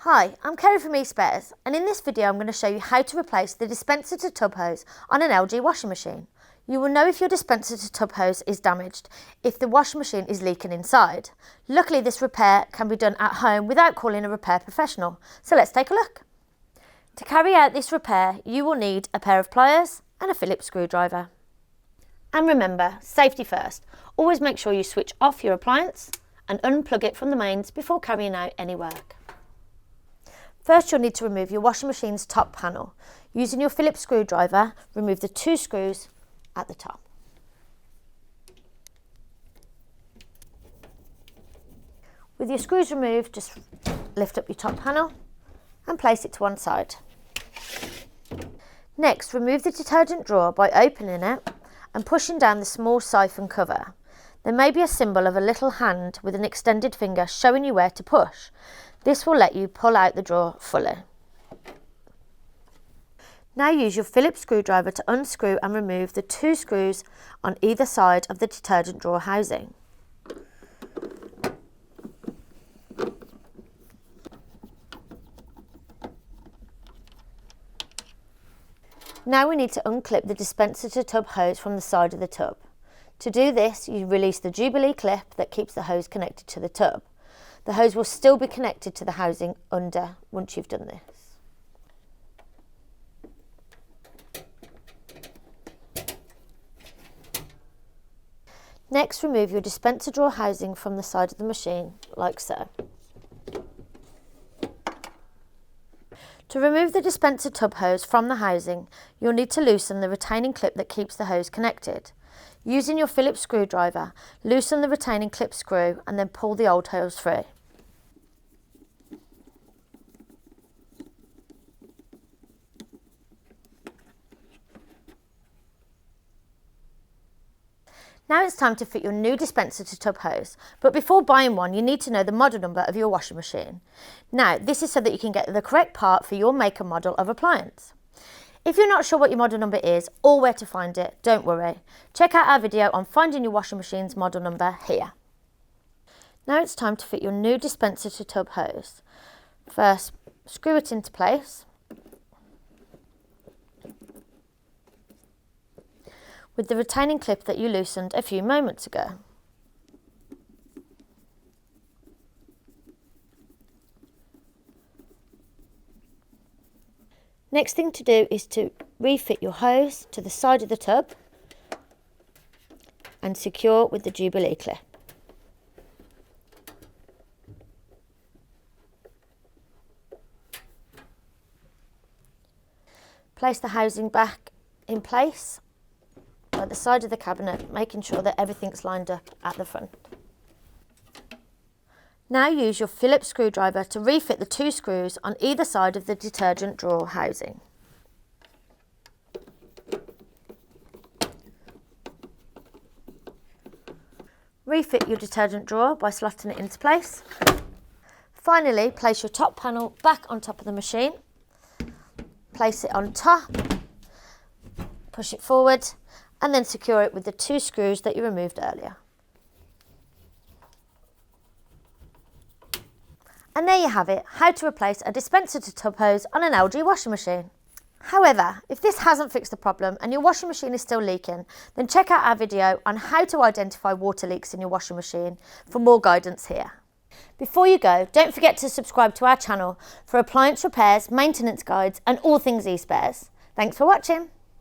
Hi, I'm Kerry from eSpares, and in this video I'm going to show you how to replace the dispenser-to-tub hose on an LG washing machine. You will know if your dispenser-to-tub hose is damaged if the washing machine is leaking inside. Luckily, this repair can be done at home without calling a repair professional, so let's take a look. To carry out this repair, you will need a pair of pliers and a Phillips screwdriver. And remember, safety first. Always make sure you switch off your appliance and unplug it from the mains before carrying out any work. First, you'll need to remove your washing machine's top panel. Using your Phillips screwdriver, remove the 2 screws at the top. With your screws removed, just lift up your top panel and place it to one side. Next, remove the detergent drawer by opening it and pushing down the small siphon cover. There may be a symbol of a little hand with an extended finger showing you where to push. This will let you pull out the drawer fully. Now use your Phillips screwdriver to unscrew and remove the 2 screws on either side of the detergent drawer housing. Now we need to unclip the dispenser-to-tub hose from the side of the tub. To do this, you release the Jubilee clip that keeps the hose connected to the tub. The hose will still be connected to the housing under once you've done this. Next, remove your dispenser drawer housing from the side of the machine, like so. To remove the dispenser tub hose from the housing, you'll need to loosen the retaining clip that keeps the hose connected. Using your Phillips screwdriver, loosen the retaining clip screw and then pull the old hose free. Now it's time to fit your new dispenser-to-tub hose, but before buying one you need to know the model number of your washing machine. Now this is so that you can get the correct part for your make and model of appliance. If you're not sure what your model number is or where to find it, don't worry. Check out our video on finding your washing machine's model number here. Now it's time to fit your new dispenser-to-tub hose. First, screw it into place with the retaining clip that you loosened a few moments ago. Next thing to do is to refit your hose to the side of the tub and secure with the Jubilee clip. Place the housing back in place at the side of the cabinet, making sure that everything's lined up at the front. Now use your Phillips screwdriver to refit the 2 screws on either side of the detergent drawer housing. Refit your detergent drawer by slotting it into place. Finally, place your top panel back on top of the machine. Place it on top, push it forward, and then secure it with the 2 screws that you removed earlier. And there you have it, how to replace a dispenser-to-tub hose on an LG washing machine. However, if this hasn't fixed the problem and your washing machine is still leaking, then check out our video on how to identify water leaks in your washing machine for more guidance here. Before you go, don't forget to subscribe to our channel for appliance repairs, maintenance guides and all things eSpares. Thanks for watching.